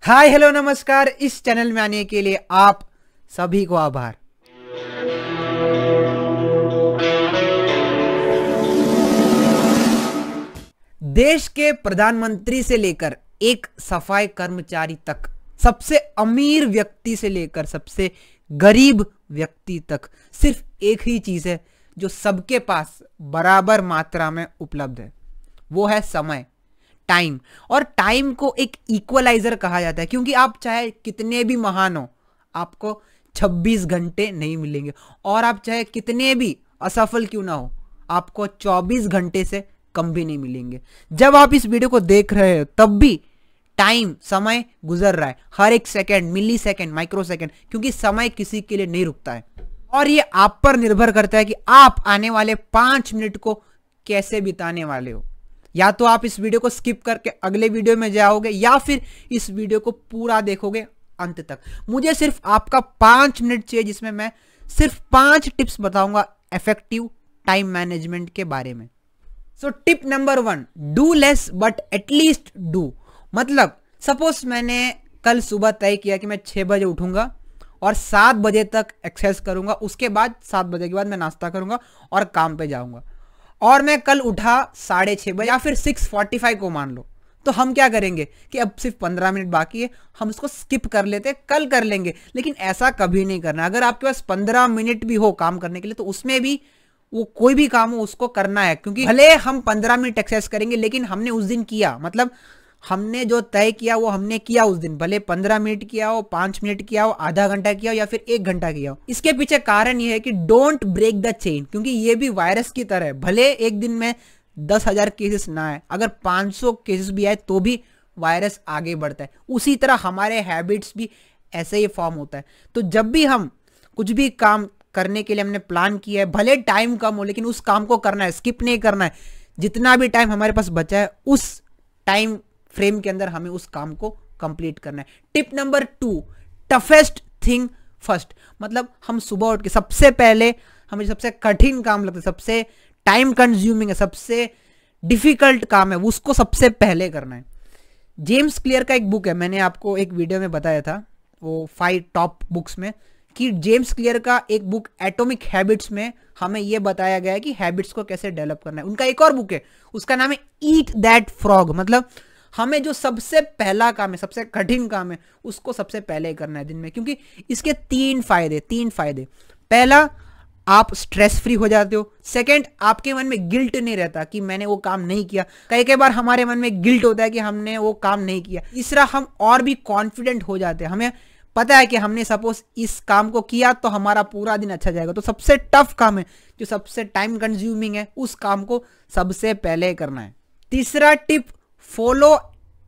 Hi hello नमस्कार। इस channel में आने के लिए आप सभी को आभार। देश के प्रधानमंत्री से लेकर एक सफाई कर्मचारी तक, सबसे अमीर व्यक्ति से लेकर सबसे गरीब व्यक्ति तक, सिर्फ एक ही चीज है जो सबके पास बराबर मात्रा में उपलब्ध है, वो है समय, टाइम। और टाइम को एक इक्वलाइजर कहा जाता है, क्योंकि आप चाहे कितने भी महान हो, आपको 26 घंटे नहीं मिलेंगे, और आप चाहे कितने भी असफल क्यों ना हो, आपको 24 घंटे से कम भी नहीं मिलेंगे। जब आप इस वीडियो को देख रहे हो तब भी टाइम, समय गुजर रहा है, हर एक सेकंड, मिली सेकंड, माइक्रो सेकंड, क्योंकि समय किसी के लिए नहीं रुकता है। और ये आप पर निर्भर करता है कि आप आने वाले 5 मिनट को कैसे बिताने वाले हो। या तो आप इस वीडियो को स्किप करके अगले वीडियो में जाओगे, या फिर इस वीडियो को पूरा देखोगे अंत तक। मुझे सिर्फ आपका 5 मिनट चाहिए, जिसमें मैं सिर्फ 5 टिप्स बताऊंगा इफेक्टिव टाइम मैनेजमेंट के बारे में। So tip number 1, do less but at least do. मतलब सपोज मैंने कल सुबह तय किया कि मैं 6 बजे उठूंगा और 7 बजे तक एक्सरसाइज करूंगा, उसके बाद 7 बजे के बाद मैं नाश्ता करूंगा और काम पे जाऊंगा। और मैं कल उठा 6:30 बजे या फिर 6:45 को मान लो, तो हम क्या करेंगे कि अब सिर्फ 15 मिनट बाकी है, हम इसको स्किप कर लेते हैं, कल कर लेंगे। लेकिन ऐसा कभी नहीं करना। अगर आपके पास 15 मिनट भी हो काम करने के लिए, तो उसमें भी वो कोई भी काम हो उसको करना है, क्योंकि भले हम 15 मिनट एक्सरसाइज करेंगे, लेकिन हमने उस दिन किया, मतलब हमने जो तय किया वो हमने किया उस दिन। भले 15 मिनट किया हो, 5 मिनट किया हो, आधा घंटा किया हो, या फिर 1 घंटा किया हो। इसके पीछे कारण ये है कि डोंट ब्रेक द चेन, क्योंकि ये भी वायरस की तरह है। भले एक दिन में 10,000 केसेस ना आए, अगर 500 केसेस भी आए तो भी वायरस आगे बढ़ता है। उसी तरह हमारे हैबिट्स भी ऐसे ही फॉर्म होता है। तो जब भी हम कुछ भी काम करने के लिए हमने प्लान किया है, भले टाइम कम हो, लेकिन उस काम को करना है, स्किप नहीं करना है। जितना भी टाइम हमारे पास बचा है, उस टाइम फ्रेम के अंदर हमें उस काम को कंप्लीट करना है। Tip number 2, toughest thing first. मतलब हम सुबह उठ के सबसे पहले, हमें सबसे कठिन काम लगता है, सबसे टाइम कंज्यूमिंग है, सबसे डिफिकल्ट काम है, उसको सबसे पहले करना है। जेम्स क्लियर का एक बुक है, मैंने आपको एक वीडियो में बताया था, वो 5 टॉप बुक्स में, कि जेम्स क्लियर का एक बुक एटॉमिक हैबिट्स में हमें यह बताया गया है कि हैबिट्स को कैसे डेवलप करना है। उनका एक और बुक है, उसका नाम है ईट दैट फ्रॉग। मतलब हमें जो सबसे पहला काम है, सबसे कठिन काम है, उसको सबसे पहले करना है दिन में, क्योंकि इसके 3 फायदे। पहला, आप स्ट्रेस फ्री हो जाते हो। सेकंड, आपके मन में गिल्ट नहीं रहता कि मैंने वो काम नहीं किया। कई बार हमारे मन में गिल्ट होता है कि हमने वो काम नहीं किया। तीसरा, हम और भी कॉन्फिडेंट हो जाते हैं, हमें पता है कि हमने सपोज इस काम को किया तो हमारा पूरा दिन अच्छा जाएगा। तो सबसे टफ काम है, जो सबसे टाइम कंज्यूमिंग है, उस काम को सबसे पहले करना है। तीसरा टिप, फॉलो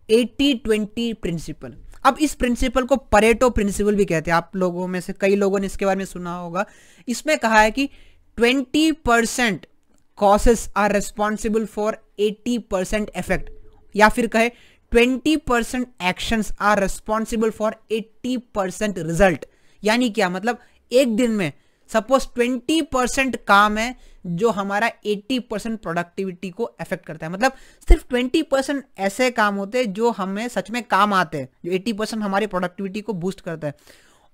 80-20 प्रिंसिपल। अब इस प्रिंसिपल को परेटो प्रिंसिपल भी कहते हैं। आप लोगों में से कई लोगों ने इसके बारे में सुना होगा। इसमें कहा है कि 20% causes are responsible for 80% effect, या फिर कहे 20% actions are responsible for 80% result. यानी क्या मतलब, एक दिन में सपोज 20% काम है जो हमारा 80% प्रोडक्टिविटी को अफेक्ट करता है। मतलब सिर्फ 20% ऐसे काम होते हैं जो हमें सच में काम आते हैं, जो 80% हमारी प्रोडक्टिविटी को बूस्ट करता है।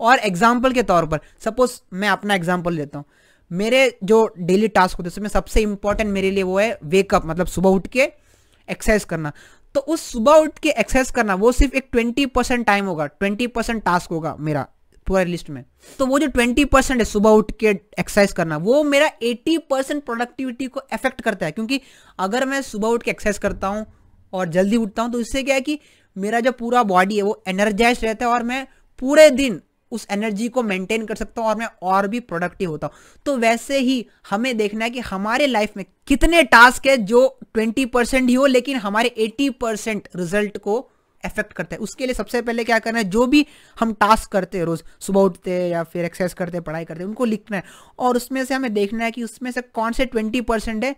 और एग्जाम्पल के तौर पर, सपोज मैं अपना एग्जाम्पल लेता हूँ। मेरे जो डेली टास्क होते हैं उसमें सबसे इंपॉर्टेंट मेरे लिए वो है वेकअप, मतलब सुबह उठ के एक्सरसाइज करना। तो उस सुबह उठ के एक्सरसाइज करना वो सिर्फ एक 20% टाइम होगा, 20% टास्क होगा मेरा पूरा लिस्ट में। तो वो जो 20% है सुबह उठ के एक्सरसाइज करना, वो मेरा 80% प्रोडक्टिविटी को अफेक्ट करता है। क्योंकि अगर मैं सुबह उठ के एक्सरसाइज करता हूँ और जल्दी उठता हूँ, तो इससे क्या है कि मेरा जो पूरा बॉडी है वो एनर्जाइज रहता है, और मैं पूरे दिन उस एनर्जी को मेंटेन कर सकता हूँ, और मैं और भी प्रोडक्टिव होता हूँ। तो वैसे ही हमें देखना है कि हमारे लाइफ में कितने टास्क है जो 20% ही हो, लेकिन हमारे 80% रिजल्ट को इफेक्ट करता है। उसके लिए सबसे पहले क्या करना है, जो भी हम टास्क करते हैं रोज, सुबह उठते हैं या फिर एक्सरसाइज करते हैं, पढ़ाई करते हैं, उनको लिखना है, और उसमें से हमें देखना है कि उसमें से कौन से 20% है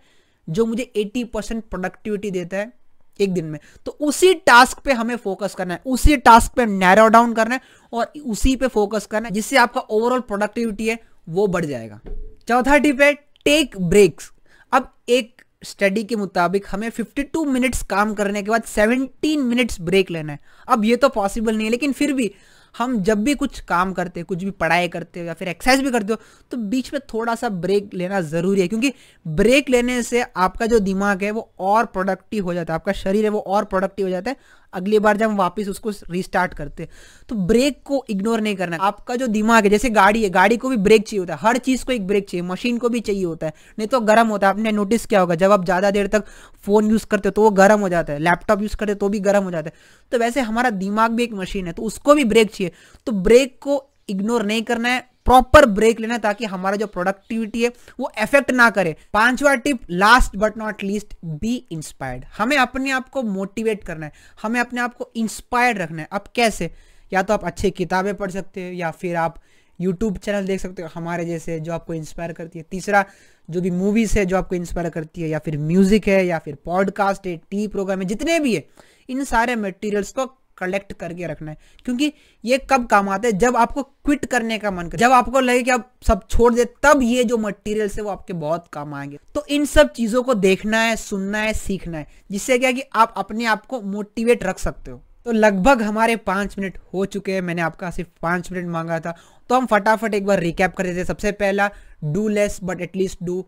जो मुझे 80% प्रोडक्टिविटी देता है एक दिन में। तो उसी टास्क पे हमें फोकस करना है, उसी टास्क पे नैरो डाउन करना है, और उसी पे फोकस करना है, जिससे आपका ओवरऑल प्रोडक्टिविटी है वो बढ़ जाएगा। चौथा टिप है, टेक ब्रेक्स। अब एक स्टडी के मुताबिक हमें 52 मिनट्स काम करने के बाद 17 मिनट्स ब्रेक लेना है। अब ये तो पॉसिबल नहीं है, लेकिन फिर भी हम जब भी कुछ काम करते हैं, कुछ भी पढ़ाई करते हो या फिर एक्सरसाइज भी करते हो, तो बीच में थोड़ा सा ब्रेक लेना ज़रूरी है, क्योंकि ब्रेक लेने से आपका जो दिमाग है वो और प्रोडक्टिव हो जाता है, आपका शरीर है वो और प्रोडक्टिव हो जाता है अगली बार जब हम वापस उसको रिस्टार्ट करते हैं। तो ब्रेक को इग्नोर नहीं करना है। आपका जो दिमाग है, जैसे गाड़ी है, गाड़ी को भी ब्रेक चाहिए होता है, हर चीज़ को एक ब्रेक चाहिए, मशीन को भी चाहिए होता है, नहीं तो गर्म होता है। आपने नोटिस किया होगा, जब आप ज़्यादा देर तक फ़ोन यूज़ करते हो तो वो गर्म हो जाता है, लैपटॉप यूज़ करते हो तो भी गर्म हो जाता है। तो वैसे हमारा दिमाग भी एक मशीन है, तो उसको भी ब्रेक चाहिए। तो ब्रेक को इग्नोर नहीं करना है, प्रॉपर ब्रेक लेना, ताकि हमारा जो प्रोडक्टिविटी है वो इफेक्ट ना करे। 5वां tip, last but not least, be inspired. हमें अपने आप को मोटिवेट करना है, हमें अपने आप को इंस्पायर्ड रखना है। अब कैसे? या तो आप अच्छी किताबें पढ़ सकते हो, या फिर आप यूट्यूब चैनल देख सकते हो हमारे जैसे जो आपको इंस्पायर करती है। तीसरा, जो भी मूवीज़ है जो आपको इंस्पायर करती है, या फिर म्यूजिक है, या फिर पॉडकास्ट है, टीवी प्रोग्राम है, जितने भी है, इन सारे मटेरियल्स को कलेक्ट करके रखना है। क्योंकि ये कब काम आते हैं? जब आपको क्विट करने का मन करे, जब आपको लगे कि आप सब छोड़ दे, तब ये जो मटेरियल्स है वो आपके बहुत काम आएंगे। तो इन सब चीज़ों को देखना है, सुनना है, सीखना है, जिससे क्या कि आप अपने आप को मोटिवेट रख सकते हो। तो लगभग हमारे 5 मिनट हो चुके हैं, मैंने आपका सिर्फ 5 मिनट मांगा था, तो हम फटाफट एक बार रिकैप कर देते हैं। सबसे पहला, do less but at least do,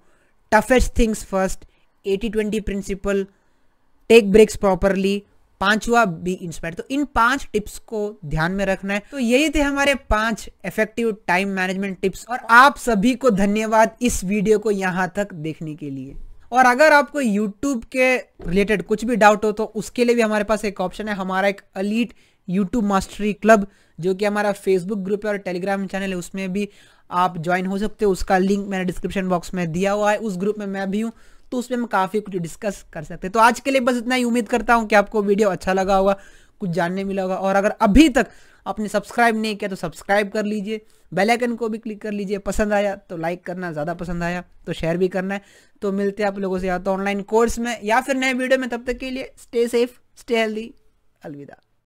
toughest things first, 80-20 principle, take breaks properly, 5वां, बी इंस्पायर्ड। तो इन 5 टिप्स को ध्यान में रखना है। तो यही थे हमारे 5 इफेक्टिव टाइम मैनेजमेंट टिप्स, और आप सभी को धन्यवाद इस वीडियो को यहाँ तक देखने के लिए। और अगर आपको YouTube के रिलेटेड कुछ भी डाउट हो तो उसके लिए भी हमारे पास एक ऑप्शन है, हमारा एक एलीट YouTube मास्टरी क्लब, जो कि हमारा फेसबुक ग्रुप है और टेलीग्राम चैनल है, उसमें भी आप ज्वाइन हो सकते हो। उसका लिंक मैंने डिस्क्रिप्शन बॉक्स में दिया हुआ है। उस ग्रुप में मैं भी हूँ, तो उसमें हम काफ़ी कुछ डिस्कस कर सकते हैं। तो आज के लिए बस इतना ही। उम्मीद करता हूँ कि आपको वीडियो अच्छा लगा होगा, कुछ जानने मिला होगा। और अगर अभी तक आपने सब्सक्राइब नहीं किया तो सब्सक्राइब कर लीजिए, बेल आइकन को भी क्लिक कर लीजिए। पसंद आया तो लाइक करना, ज़्यादा पसंद आया तो शेयर भी करना है। तो मिलते हैं आप लोगों से या तो ऑनलाइन कोर्स में या फिर नए वीडियो में। तब तक के लिए स्टे सेफ, स्टे हेल्दी, अलविदा।